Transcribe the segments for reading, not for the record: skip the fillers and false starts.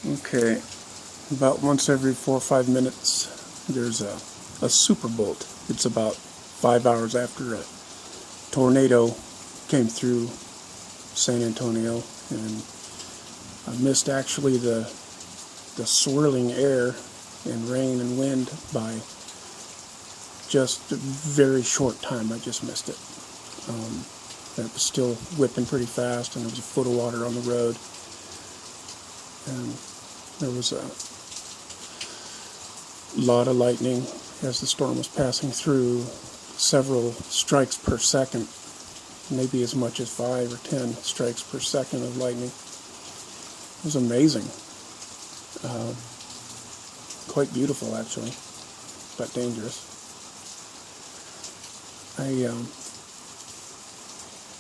Okay, about once every 4 or 5 minutes there's a super bolt. It's about 5 hours after a tornado came through San Antonio, and I missed actually the swirling air and rain and wind by just a very short time. I just missed it. It was still whipping pretty fast, and there was a foot of water on the road, and there was a lot of lightning as the storm was passing through, several strikes per second, maybe as much as 5 or 10 strikes per second of lightning. It was amazing. Quite beautiful, actually, but dangerous. I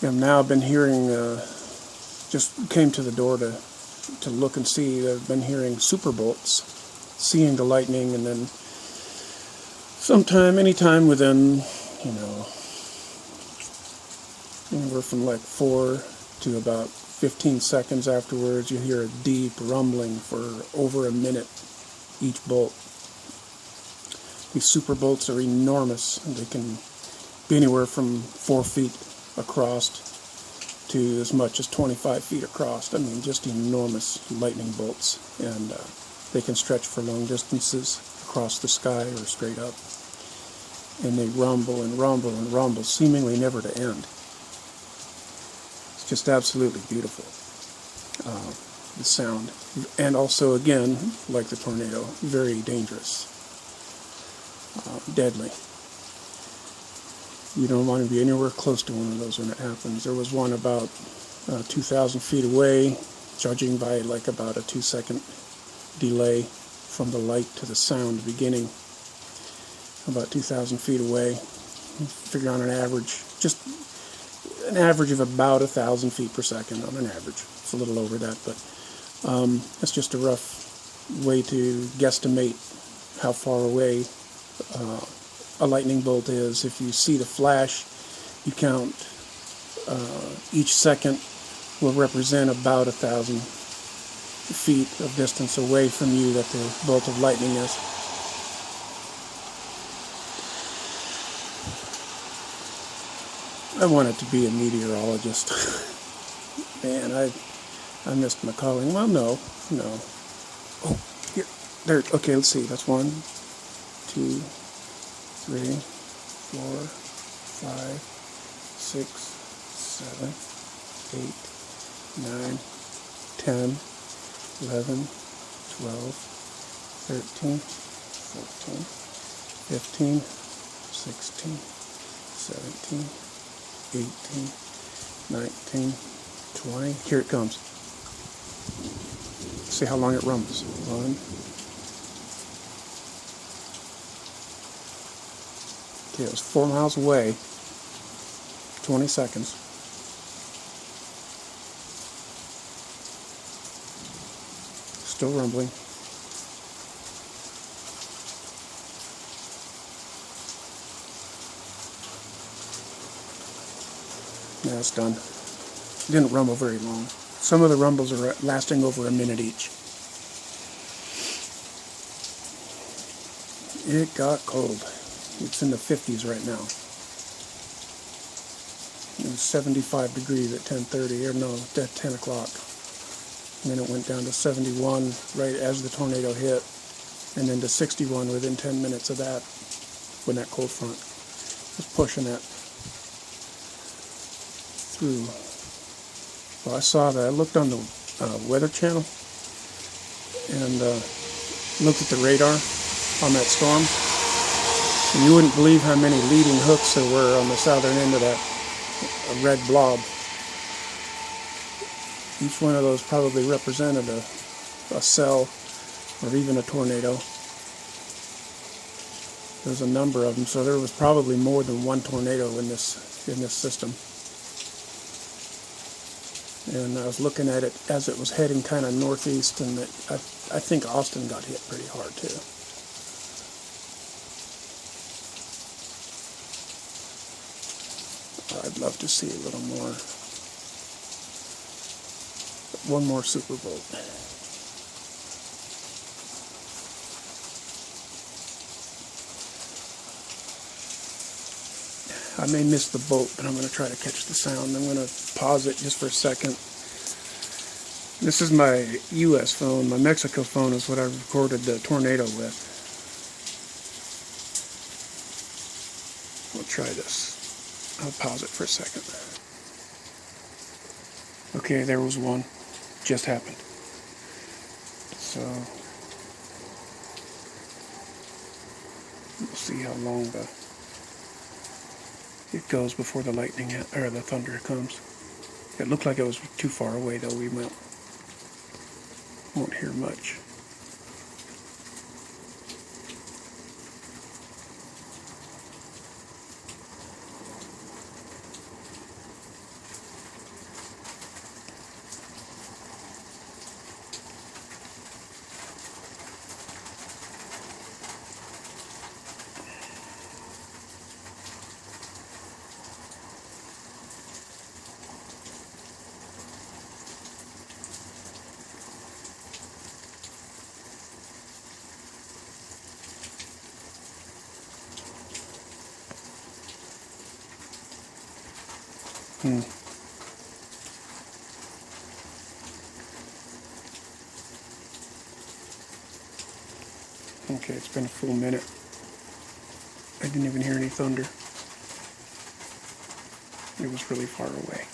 am now been hearing, just came to the door to look and see. I've been hearing super bolts, seeing the lightning, and then anytime within, anywhere from like 4 to about 15 seconds afterwards, you hear a deep rumbling for over a minute each bolt. These super bolts are enormous. They can be anywhere from 4 feet across to as much as 25 feet across. I mean, just enormous lightning bolts, and they can stretch for long distances across the sky or straight up, and they rumble and rumble and rumble, seemingly never to end. It's just absolutely beautiful, the sound, and also, again, like the tornado, very dangerous, deadly. You don't want to be anywhere close to one of those when it happens. There was one about 2,000 feet away, judging by like about a 2-second delay from the light to the sound beginning. About 2,000 feet away. Figure on an average, just an average of about 1,000 feet per second on an average. It's a little over that, but that's just a rough way to guesstimate how far away a lightning bolt is. If you see the flash, you count each second will represent about 1,000 feet of distance away from you that the bolt of lightning is. I wanted to be a meteorologist. Man, I missed my calling. Well, no. Oh, here, there. Okay, let's see. That's 1, 2, 3, 4, 5, 6, 7, 8, 9, 10, 11, 12, 13, 14, 15, 16, 17, 18, 19, 20. Here it comes. See how long it rumbles. 1. Okay, it was 4 miles away. 20 seconds. Still rumbling. Now it's done. It didn't rumble very long. Some of the rumbles are lasting over a minute each. It got cold. It's in the 50s right now. It was 75 degrees at 10:30, or no, at 10 o'clock. And then it went down to 71 right as the tornado hit, and then to 61 within 10 minutes of that, when that cold front was pushing that through. Well, I saw that. I looked on the Weather Channel and looked at the radar on that storm. And you wouldn't believe how many leading hooks there were on the southern end of that red blob. Each one of those probably represented a cell or even a tornado. There's a number of them, so there was probably more than one tornado in this system. And I was looking at it as it was heading kind of northeast, and I think Austin got hit pretty hard too. I'd love to see a little more. One more super bolt. I may miss the boat, but I'm going to try to catch the sound. I'm going to pause it just for a second. This is my U.S. phone. My Mexico phone is what I recorded the tornado with. We'll try this. I'll pause it for a second. Okay, there was one. Just happened. So we'll see how long it goes before the lightning or the thunder comes. It looked like it was too far away, though. We won't hear much. Okay, it's been a full minute. I didn't even hear any thunder. It was really far away.